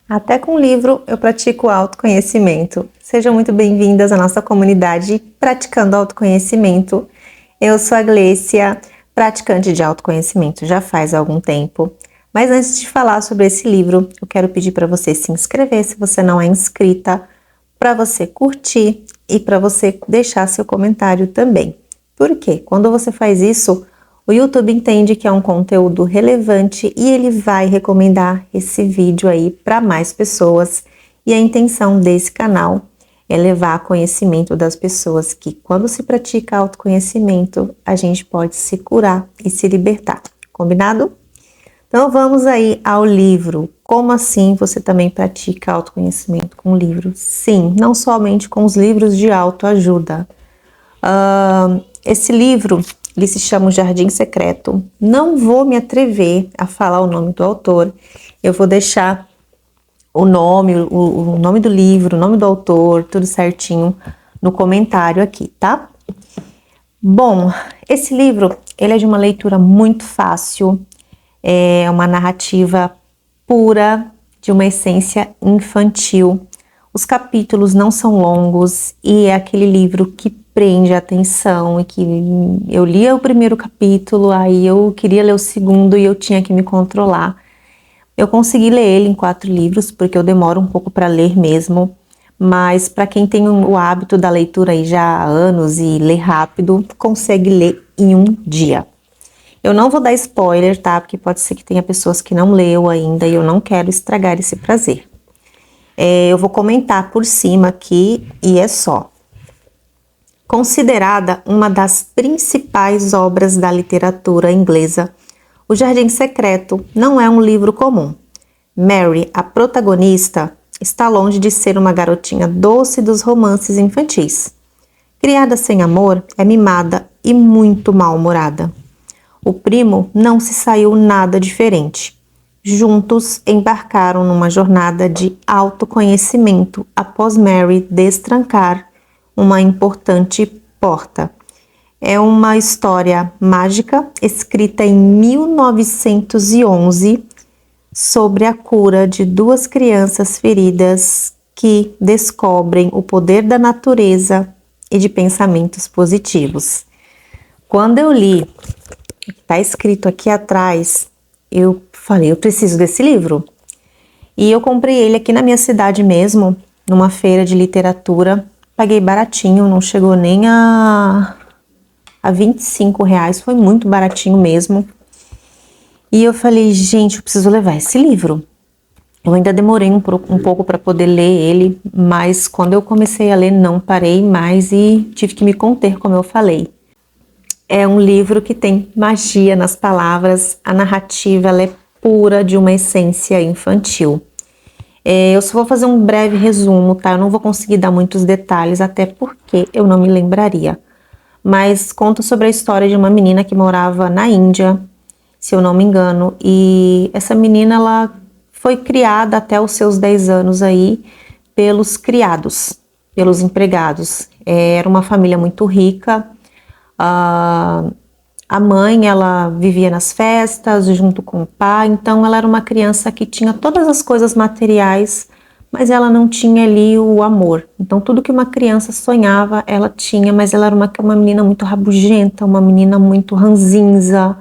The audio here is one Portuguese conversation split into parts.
Até com livro eu pratico autoconhecimento. Sejam muito bem-vindas à nossa comunidade Praticando Autoconhecimento. Eu sou a Glécia, praticante de autoconhecimento já faz algum tempo. Mas antes de falar sobre esse livro, eu quero pedir para você se inscrever se você não é inscrita, para você curtir e para você deixar seu comentário também. Por quê? Quando você faz isso, o YouTube entende que é um conteúdo relevante e ele vai recomendar esse vídeo aí para mais pessoas. E a intenção desse canal é levar conhecimento das pessoas que, quando se pratica autoconhecimento, a gente pode se curar e se libertar. Combinado? Então vamos aí ao livro. Como assim você também pratica autoconhecimento com livros? Sim, não somente com os livros de autoajuda. Esse livro, ele se chama O Jardim Secreto. Não vou me atrever a falar o nome do autor. Eu vou deixar o nome do livro, o nome do autor, tudo certinho no comentário aqui, tá? Bom, esse livro, ele é de uma leitura muito fácil. É uma narrativa pura, de uma essência infantil. Os capítulos não são longos e é aquele livro que prende a atenção e que eu lia o primeiro capítulo, aí eu queria ler o segundo e eu tinha que me controlar. Eu consegui ler ele em 4 livros, porque eu demoro um pouco para ler mesmo, mas para quem tem o hábito da leitura aí já há anos e lê rápido, consegue ler em um dia. Eu não vou dar spoiler, tá? Porque pode ser que tenha pessoas que não leu ainda e eu não quero estragar esse prazer. Eu vou comentar por cima aqui e é só. Considerada uma das principais obras da literatura inglesa, O Jardim Secreto não é um livro comum. Mary, a protagonista, está longe de ser uma garotinha doce dos romances infantis. Criada sem amor, é mimada e muito mal-humorada. O primo não se saiu nada diferente. Juntos embarcaram numa jornada de autoconhecimento após Mary destrancar uma importante porta. É uma história mágica escrita em 1911 sobre a cura de 2 crianças feridas que descobrem o poder da natureza e de pensamentos positivos. Quando eu li, está escrito aqui atrás, eu falei, eu preciso desse livro. E eu comprei ele aqui na minha cidade mesmo, numa feira de literatura. Paguei baratinho, não chegou nem a R$ 25, foi muito baratinho mesmo. E eu falei, gente, eu preciso levar esse livro. Eu ainda demorei um pouco para poder ler ele, mas quando eu comecei a ler, não parei mais e tive que me conter, como eu falei. É um livro que tem magia nas palavras, a narrativa ela é pura de uma essência infantil. Eu só vou fazer um breve resumo, tá? Eu não vou conseguir dar muitos detalhes, até porque eu não me lembraria. Mas conta sobre a história de uma menina que morava na Índia, se eu não me engano, e essa menina ela foi criada até os seus 10 anos aí pelos criados, pelos empregados. Era uma família muito rica. A mãe, ela vivia nas festas junto com o pai, então ela era uma criança que tinha todas as coisas materiais, mas ela não tinha ali o amor. Então tudo que uma criança sonhava, ela tinha, mas ela era uma menina muito rabugenta, uma menina muito ranzinza,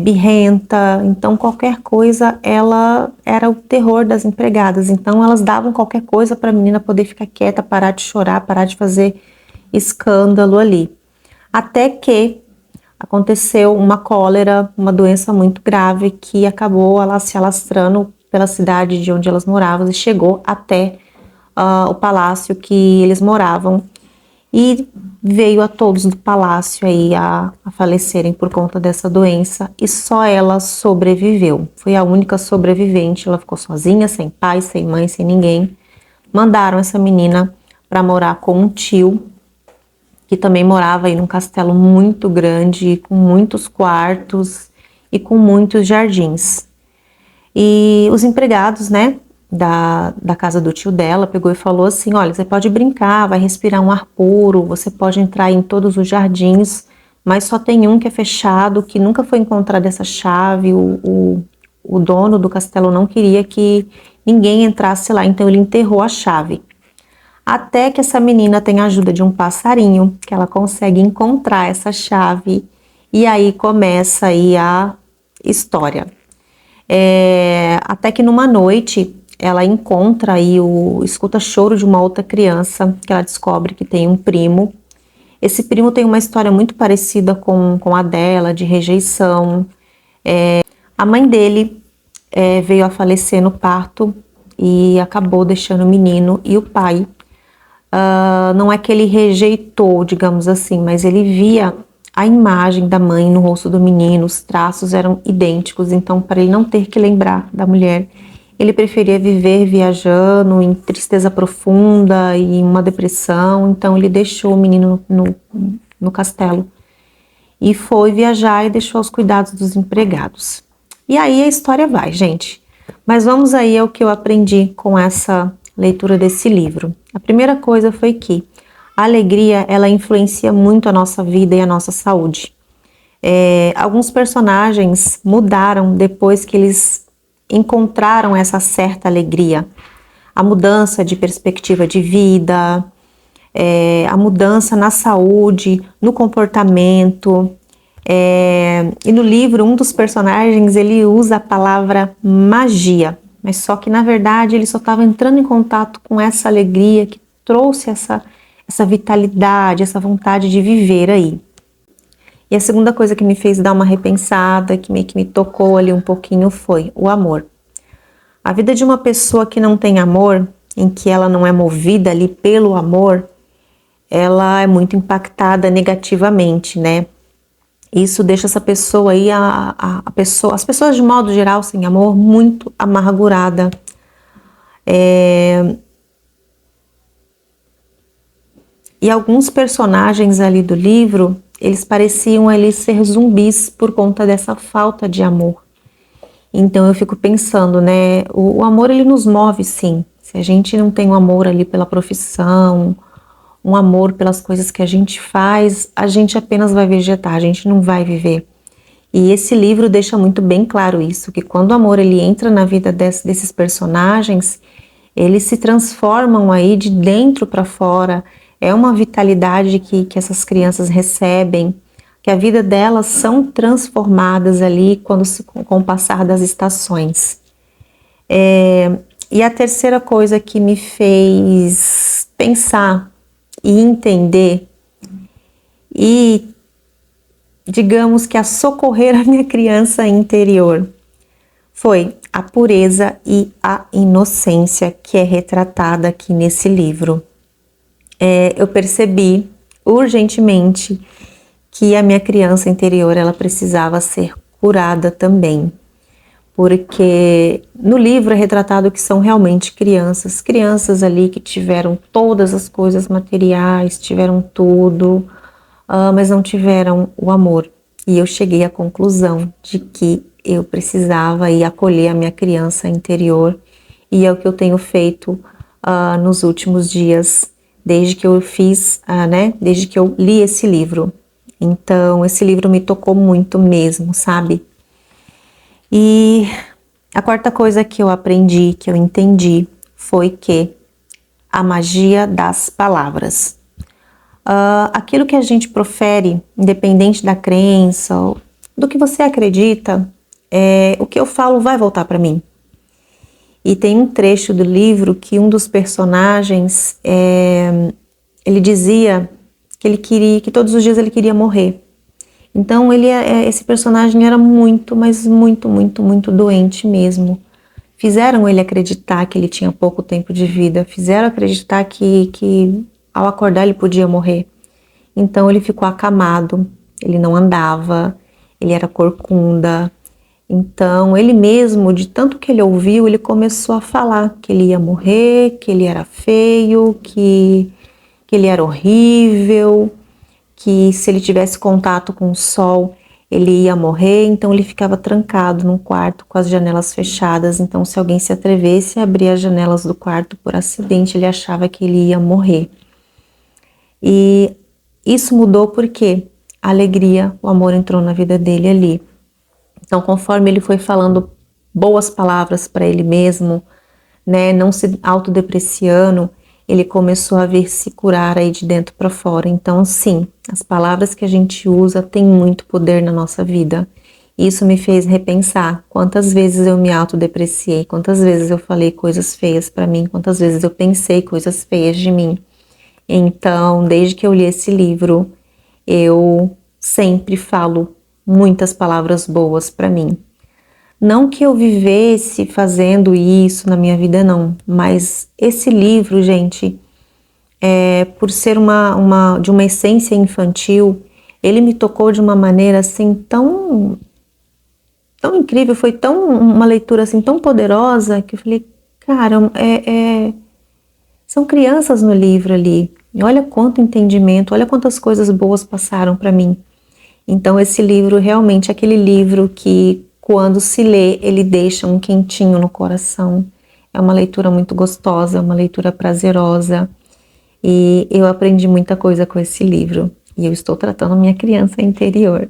birrenta, então qualquer coisa ela era o terror das empregadas, então elas davam qualquer coisa para a menina poder ficar quieta, parar de chorar, parar de fazer escândalo ali. Até que aconteceu uma cólera, uma doença muito grave que acabou ela se alastrando pela cidade de onde elas moravam e chegou até o palácio que eles moravam e veio a todos do palácio aí a falecerem por conta dessa doença e só ela sobreviveu. Foi a única sobrevivente, ela ficou sozinha, sem pai, sem mãe, sem ninguém. Mandaram essa menina para morar com um tio que também morava aí num castelo muito grande, com muitos quartos e com muitos jardins. E os empregados, né, da casa do tio dela, pegou e falou assim, olha, você pode brincar, vai respirar um ar puro, você pode entrar em todos os jardins, mas só tem um que é fechado, que nunca foi encontrada essa chave, o dono do castelo não queria que ninguém entrasse lá, então ele enterrou a chave. Até que essa menina tem a ajuda de um passarinho, que ela consegue encontrar essa chave, e aí começa aí a história. Até que numa noite ela encontra aí escuta choro de uma outra criança, que ela descobre que tem um primo. Esse primo tem uma história muito parecida com a dela, de rejeição. A mãe dele veio a falecer no parto e acabou deixando o menino, e o pai não é que ele rejeitou, digamos assim, mas ele via a imagem da mãe no rosto do menino, os traços eram idênticos, então para ele não ter que lembrar da mulher, ele preferia viver viajando em tristeza profunda e uma depressão, então ele deixou o menino no castelo e foi viajar e deixou aos cuidados dos empregados. E aí a história vai, gente. Mas vamos aí ao que eu aprendi com essa leitura desse livro. A primeira coisa foi que a alegria, ela influencia muito a nossa vida e a nossa saúde. Alguns personagens mudaram depois que eles encontraram essa certa alegria. A mudança de perspectiva de vida, a mudança na saúde, no comportamento. E no livro, um dos personagens, ele usa a palavra magia, mas só que na verdade ele só estava entrando em contato com essa alegria que trouxe essa vitalidade, essa vontade de viver aí. E a segunda coisa que me fez dar uma repensada, que me tocou ali um pouquinho, foi o amor. A vida de uma pessoa que não tem amor, em que ela não é movida ali pelo amor, ela é muito impactada negativamente, né? Isso deixa essa pessoa aí, as pessoas de modo geral sem amor, muito amargurada. E alguns personagens ali do livro, eles pareciam ali ser zumbis por conta dessa falta de amor. Então eu fico pensando, né, o amor ele nos move sim. Se a gente não tem um amor ali pela profissão, um amor pelas coisas que a gente faz, a gente apenas vai vegetar, a gente não vai viver. E esse livro deixa muito bem claro isso, que quando o amor ele entra na vida desses personagens, eles se transformam aí de dentro para fora. É uma vitalidade que essas crianças recebem, que a vida delas são transformadas ali com o passar das estações. E a terceira coisa que me fez pensar e entender e, digamos que a socorrer a minha criança interior, foi a pureza e a inocência que é retratada aqui nesse livro. Eu percebi urgentemente que a minha criança interior ela precisava ser curada também, porque no livro é retratado que são realmente crianças ali que tiveram todas as coisas materiais, tiveram tudo, mas não tiveram o amor. E eu cheguei à conclusão de que eu precisava ir acolher a minha criança interior, e é o que eu tenho feito nos últimos dias, desde que eu desde que eu li esse livro. Então, esse livro me tocou muito mesmo, sabe? E a quarta coisa que eu aprendi, que eu entendi, foi que a magia das palavras. Aquilo que a gente profere, independente da crença, ou do que você acredita, o que eu falo vai voltar para mim. E tem um trecho do livro que um dos personagens, ele dizia que ele queria, que todos os dias ele queria morrer. Então esse personagem era muito, mas muito, muito, muito doente mesmo. Fizeram ele acreditar que ele tinha pouco tempo de vida, fizeram acreditar que ao acordar ele podia morrer. Então ele ficou acamado, ele não andava, ele era corcunda. Então ele mesmo, de tanto que ele ouviu, ele começou a falar que ele ia morrer, que ele era feio, que ele era horrível, que se ele tivesse contato com o sol, ele ia morrer. Então ele ficava trancado num quarto com as janelas fechadas. Então se alguém se atrevesse a abrir as janelas do quarto por acidente, ele achava que ele ia morrer. E isso mudou porque a alegria, o amor entrou na vida dele ali. Então conforme ele foi falando boas palavras para ele mesmo, né, não se autodepreciando, ele começou a ver se curar aí de dentro para fora. Então, sim, as palavras que a gente usa têm muito poder na nossa vida. Isso me fez repensar quantas vezes eu me autodepreciei, quantas vezes eu falei coisas feias para mim, quantas vezes eu pensei coisas feias de mim. Então, desde que eu li esse livro, eu sempre falo muitas palavras boas para mim. Não que eu vivesse fazendo isso na minha vida, não, mas esse livro, gente, por ser de uma essência infantil, ele me tocou de uma maneira assim tão incrível, foi uma leitura assim tão poderosa que eu falei, cara, são crianças no livro ali. E olha quanto entendimento, olha quantas coisas boas passaram para mim. Então esse livro realmente é aquele livro que quando se lê, ele deixa um quentinho no coração. É uma leitura muito gostosa, uma leitura prazerosa. E eu aprendi muita coisa com esse livro. E eu estou tratando minha criança interior.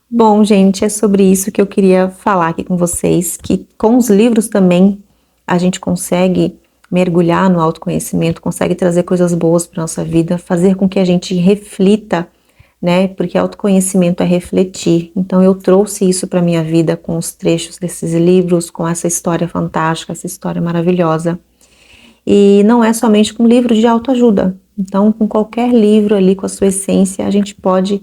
Bom, gente, é sobre isso que eu queria falar aqui com vocês, que com os livros também a gente consegue mergulhar no autoconhecimento, consegue trazer coisas boas para nossa vida, fazer com que a gente reflita, né? Porque autoconhecimento é refletir. Então eu trouxe isso para minha vida com os trechos desses livros, com essa história fantástica, essa história maravilhosa. E não é somente com livro de autoajuda. Então, com qualquer livro ali, com a sua essência, a gente pode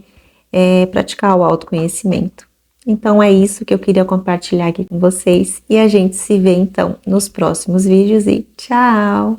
praticar o autoconhecimento. Então é isso que eu queria compartilhar aqui com vocês e a gente se vê então nos próximos vídeos e tchau!